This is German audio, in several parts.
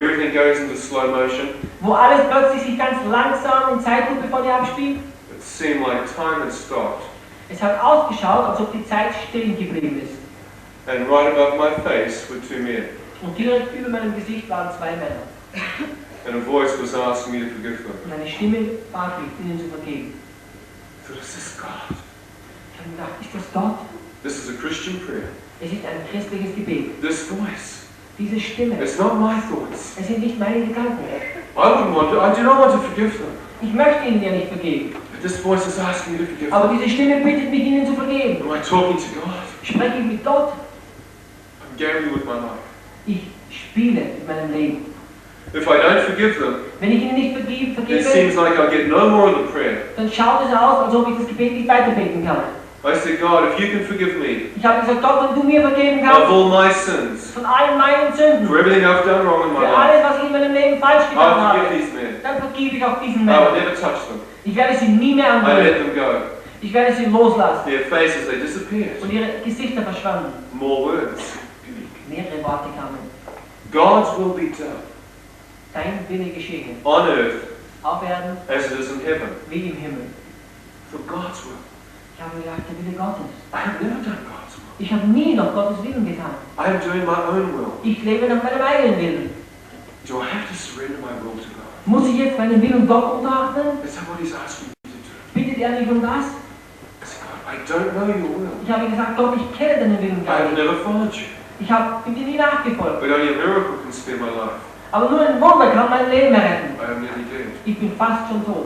Everything goes into slow motion. Wo alles plötzlich sich ganz langsam in Zeitlupe vor dir abspielt. It seemed like time had stopped. Es hat ausgeschaut, als ob die Zeit stehen geblieben ist. And right above my face were two men. Und direkt über meinem Gesicht waren zwei Männer. And a voice was asking me to forgive them. Und eine Stimme bat mich, ihnen zu vergeben. So is this God? Ich habe gedacht, ist das Gott? This is a Christian prayer. Es ist ein christliches Gebet. This voice. Diese Stimme. It's not my thoughts. Es sind nicht meine Gedanken. I do not want to forgive them. Ich möchte ihnen ja nicht vergeben. But this voice is asking me to forgive Aber them. diese Stimme bittet mich, ihnen zu vergeben. Am I talking to God? Spreche ich mit Gott? I'm gambling with my life. Ich spiele mit meinem Leben. If I don't forgive them, Wenn ich ihnen nicht it vergebe, seems like I get no more of the prayer. dann schaut es aus, als ob ich das Gebet nicht weiterbeten kann. I said, God, if you can forgive me Ich habe gesagt, Gott, wenn du mir vergeben of kannst, all my sins, von allen meinen Sünden, for everything I've done wrong in my für life, alles, was ich in meinem Leben falsch getan I'll habe, forgive these men. dann vergebe ich auch diesen I will Männern. never touch them. Ich werde sie nie mehr I let anrühren. them go. Ich werde sie loslassen. Their faces, they disappeared. Und ihre Gesichter verschwanden. More words. Mehrere Worte kamen. God's will be done Dein Wille geschehe. on earth Auf Erden as it is in heaven. wie im Himmel. For God's will. Ich habe gedacht, der Wille Gottes. I have never done God's will. Ich habe nie nach Gottes Willen getan. I am doing my own will. Ich lebe nach meinem eigenen Willen. Do I have to surrender my will to God? Muss ich jetzt meinen Willen Gott unterordnen? Is that what He's asking me to do? Bittet er mich um das? I said, God, I don't know your will. Ich habe gesagt, Gott, ich kenne deinen Willen I gar have nicht. never followed you. Ich bin dir nie nachgefolgt. But only a miracle can spare my life. Aber nur ein Wunder kann mein Leben retten. I am nearly dead. Ich bin fast schon tot.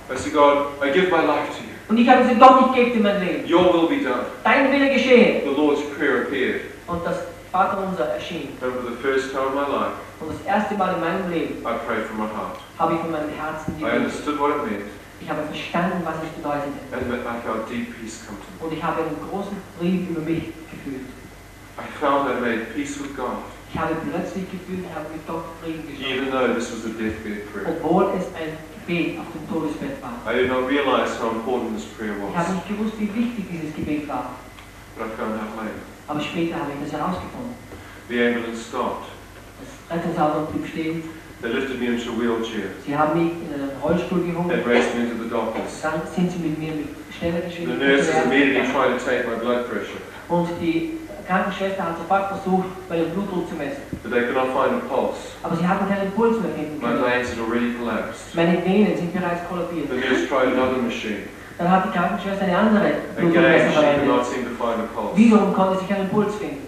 I said, God, I give my life to you. Und ich habe gesagt, Gott, ich gebe dir mein Leben. Your will be done. Dein Wille geschehe. The Lord's Prayer appeared. Und das Vaterunser erschien. And for the first time in my life, Und das erste Mal in meinem Leben I prayed from my heart. habe ich von meinem Herzen I gebetet. understood what it meant. Ich habe verstanden, was es bedeutete. And I felt deep peace come to me. Und ich habe einen großen Frieden über mich gefühlt. I found I made peace with God, Ich habe plötzlich gefühlt, ich habe mit Gott Frieden geschlossen. even though this was a deathbed prayer. Obwohl es ein Gebet auf dem Todesbett war. I did not realize how important this prayer Ich habe was, nicht gewusst, wie wichtig dieses Gebet war. but I found out later. Aber später habe ich das herausgefunden. The ambulance stopped. Das Rettungsauto blieb stehen. They lifted me into a wheelchair Sie haben mich in einen Rollstuhl gehoben. and raced me into the doctors. Dann sind sie mit mir mit schneller The Geschwindigkeit nurses immediately gegangen. tried to take my blood pressure, Und die Krankenschwester hat sofort versucht, meinen Blutdruck zu messen. but they could not find a pulse. Aber sie hatten keinen Puls mehr finden My können. veins had already collapsed. Meine Venen sind bereits kollabiert. The nurse tried another machine. Dann hat die Krankenschwester eine andere Again, Blutdruckmesser she could verwendet. not seem to find a pulse. Wiederum konnte sie keinen Puls finden.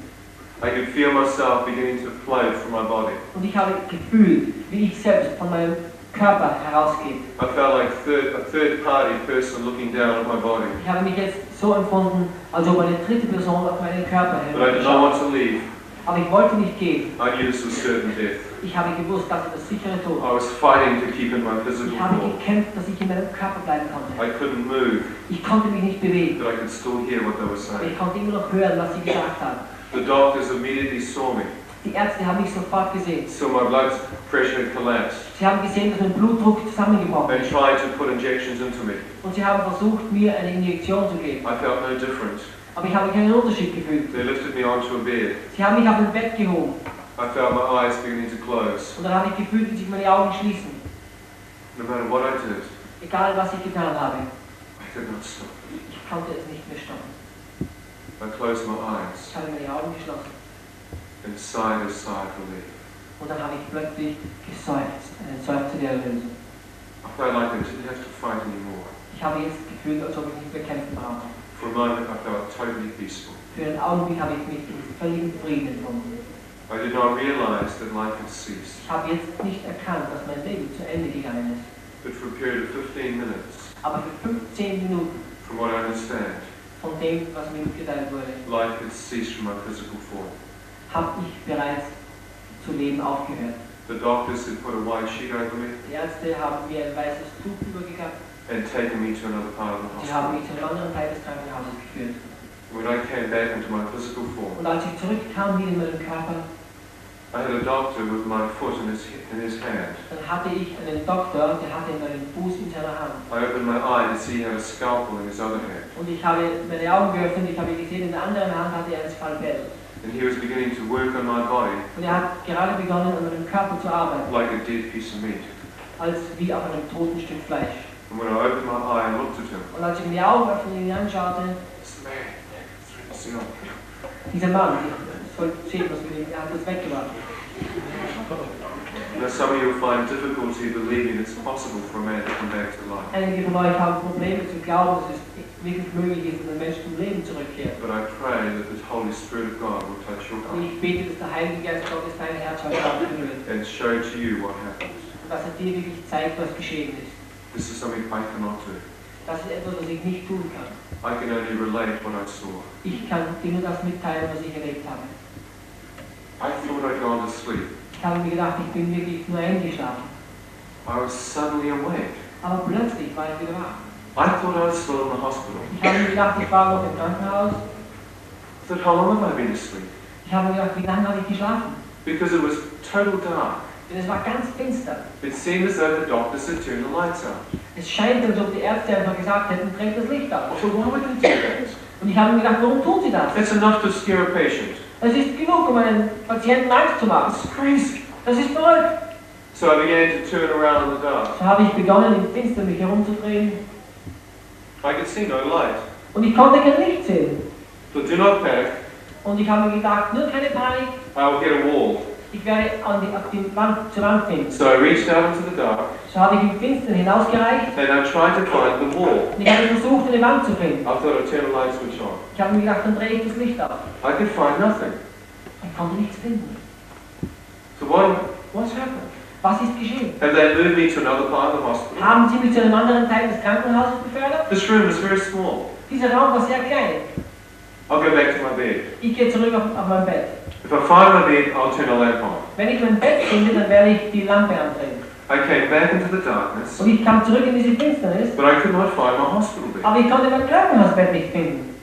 I could feel myself beginning to float from my body. Und ich habe gefühlt, wie ich selbst von meinem Körper herausgehe. I felt like a third-party person looking down at my body. Ich habe mich jetzt so empfunden, als ob eine dritte Person auf meinen Körper But I did not want to leave. Aber ich wollte nicht gehen. I knew this was certain death. Ich habe gewusst, dass es das sichere Tod. I was fighting to keep in my physical Ich habe form. gekämpft, dass ich in meinem Körper bleiben konnte. I couldn't move, Ich konnte mich nicht bewegen. but I could still hear what they were Aber saying. ich konnte immer noch hören, was sie gesagt haben. The doctors immediately saw me, Die Ärzte haben mich sofort gesehen. saw my blood pressure had collapsed, Sie haben gesehen, dass mein Blutdruck zusammengebrochen and ist. tried to put injections into me. Und sie haben versucht, mir eine Injektion zu geben. I felt no different. Aber ich habe keinen Unterschied gefühlt. They lifted me onto a bed. Sie haben mich auf ein Bett gehoben. I felt my eyes beginning to close. Und dann habe ich gefühlt, wie sich meine Augen schließen. No matter what I did, Egal, was ich getan habe. I could not stop. Ich konnte es nicht mehr stoppen. I closed my eyes Ich habe meine Augen geschlossen. and sighed a sigh of relief. Und dann habe ich plötzlich geseufzt. Einen Seufzer der Erlösung. I felt like I didn't have to fight anymore. Ich habe jetzt gefühlt, als ob ich nicht mehr kämpfen brauche. For a moment, I felt totally peaceful. Für einen Augenblick habe ich mich in völligen Frieden empfunden. I did not realize that life had ceased. Ich habe jetzt nicht erkannt, dass mein Leben zu Ende gegangen ist. But for a period of 15 minutes, Aber für 15 Minuten from what I understand, von dem, was mir mitgeteilt wurde, life had ceased from my physical form. habe ich bereits zu leben aufgehört. The doctors had put a white sheet over me Die Ärzte haben mir ein weißes Tuch übergegangen. and taken me to another part of the Sie haben hospital. mich zu einem anderen Teil des Krankenhauses geführt. When I came back into my physical form, Und als ich zurückkam wieder in meinen Körper, I had a doctor with my foot in his hand. dann hatte ich einen Doktor, der hatte meinen Fuß in seiner Hand. I opened my eye to see he had a scalpel in his other hand. Und ich habe meine Augen geöffnet, ich habe gesehen, in der anderen Hand hatte er ein Skalpell. And he was beginning to work on my body Und er hat gerade begonnen, an meinem Körper zu arbeiten, like a dead piece of meat. als wie auf einem toten Stück Fleisch. And when I opened my eye and looked at him, Und als ich mir die Augen öffnete und ihn anschaute, this man, you know, dieser Mann, ich soll sehen, was mit ihm, er hat das weggemacht. some of you will find difficulty believing it's possible for a man to come back to life. Einige von euch haben Probleme zu glauben, dass es wirklich möglich ist, dass ein Mensch zum Leben zurückkehrt. But I pray that the Holy Spirit of God will touch your Und heart ich bete, dass der Heilige Geist Gottes dein Herz heute Abend berührt. and show to you what happens. Und dass er dir wirklich zeigt, was geschehen ist. This is something I cannot do. Das ist etwas, was ich nicht tun kann. I can only relate what I saw. Ich kann dir nur das mitteilen, was ich erlebt habe. I thought I'd gone to sleep. Ich habe mir gedacht, ich bin wirklich nur eingeschlafen. I was suddenly awake. Aber plötzlich war ich wieder wach. I thought I was still in the hospital. Ich habe mir gedacht, ich war noch im Krankenhaus. I thought, how long have I been asleep? Ich habe mir gedacht, wie lange habe ich geschlafen? Because it was total dark. Denn es war ganz finster. It seemed as though the doctors had turned the lights out. Es scheint, als ob die Ärzte einfach gesagt hätten, dreht das Licht I auf. thought, why would they do that? Und ich habe mir gedacht, warum tun sie das? That's enough to scare a patient. Es ist genug, um einen Patienten Angst zu machen. That's crazy. Das ist verrückt. So I began to turn around in the dark. So habe ich begonnen, im Finster mich herumzudrehen. I could see no light. Und ich konnte kein Licht sehen. So do not panic. Und ich habe mir gedacht, nur keine Panik. I will get a wall. Ich werde zur Wand finden. So I reached out into the dark So habe ich im Finstern hinausgereicht. and I tried to find the wall. Und ich habe versucht, eine Wand zu finden. I thought I'd turn the light switch on. Ich habe mir gedacht, dann drehe ich das Licht auf. I could find nothing. Ich konnte nichts finden. So what's happened? Was ist geschehen? Have they moved me to another part of the hospital? Haben sie mich zu einem anderen Teil des Krankenhauses befördert? This room is very small. Dieser Raum war sehr klein. I'll go back to my bed. Ich gehe zurück auf mein Bett. If I find my bed, I'll turn the lamp on. Wenn ich mein Bett finde, dann werde ich die Lampe andrehen. I came back into the darkness, Und ich kam zurück in diese Finsternis, but I could not find my hospital bed. aber ich konnte mein Krankenhausbett nicht finden.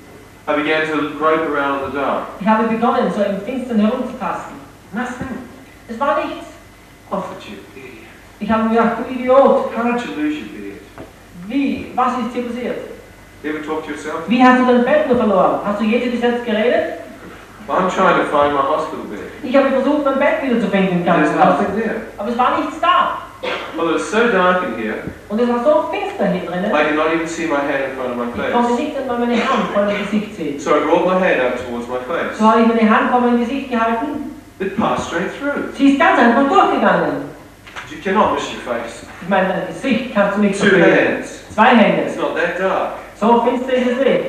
I began to grope around in the dark. Ich habe begonnen, so im Finstern herumzutasten. Nothing. Es war nichts. Oh, but you idiot. Ich habe mir gedacht, du Idiot, How did you lose your bed? wie? Was ist hier passiert? You ever talk to yourself? Wie hast du dein Bett nur verloren? Hast du je zu dir selbst geredet? I'm trying to find my hospital bed. Ich habe versucht, mein Bett wieder zu finden im There's Krankenhaus. nothing there. Aber es war nichts da. Well, it was so dark in here, Und es war so finster hier drinnen, I could not even see my hand in front of my ich konnte face. nicht einmal meine Hand vor meinem Gesicht sehen. So I brought my hand up towards my face. So habe ich meine Hand vor mein Gesicht gehalten. It passed straight through. Sie ist ganz einfach durchgegangen. You cannot miss your face. Ich meine, dein Gesicht kannst du nicht Two verlieren. hands. Zwei Hände. It's not that dark. So finster ist es nicht.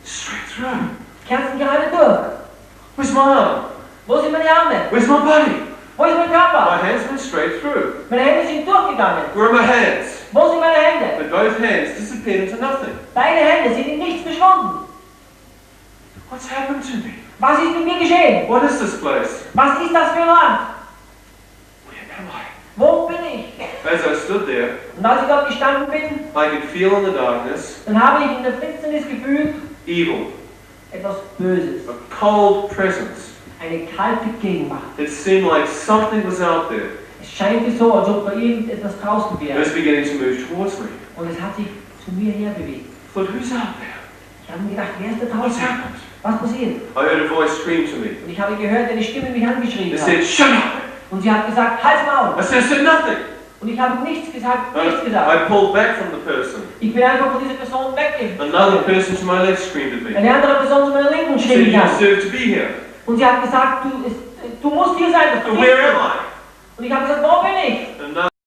Straight through. Kerzen gerade durch. Where's my arm? Wo sind meine Arme? Where's my body? Wo ist mein Körper? My hands went straight through. Meine Hände sind durchgegangen. Where are my hands? Wo sind meine Hände? But both hands disappeared into nothing. Beide Hände sind in nichts verschwunden. What's happened to me? Was ist mit mir geschehen? What is this place? Was ist das für ein Ort? Where am I? Wo bin ich? As I stood there, Und als ich dort gestanden bin, I could feel in the darkness dann habe ich in der Finsternis gefühlt, evil, etwas Böses. a cold presence. Eine kalte Gegenwart. It seemed like something was out there. Es scheinte so, als ob da irgendetwas draußen It wäre. was beginning to move towards me. Und es hat sich zu mir her bewegt. I thought, who's out there? Ich habe mir gedacht, wer ist da What's draußen? happened? Was passiert? I heard a voice scream to me. Und ich habe gehört, eine Stimme mich angeschrien It hat. said, shut up! Und sie hat gesagt, halt's Maul. I said nothing. Und ich habe nichts gesagt, I, nichts gesagt. I pulled back from the person. Ich bin einfach von dieser Person weggegangen. Another person to my left screamed at me. Eine andere Person zu meiner Linken She schrie said, mich you an. deserve to be here. Und sie hat gesagt, du musst hier sein. Das So where am I? Und ich habe gesagt, wo bin ich?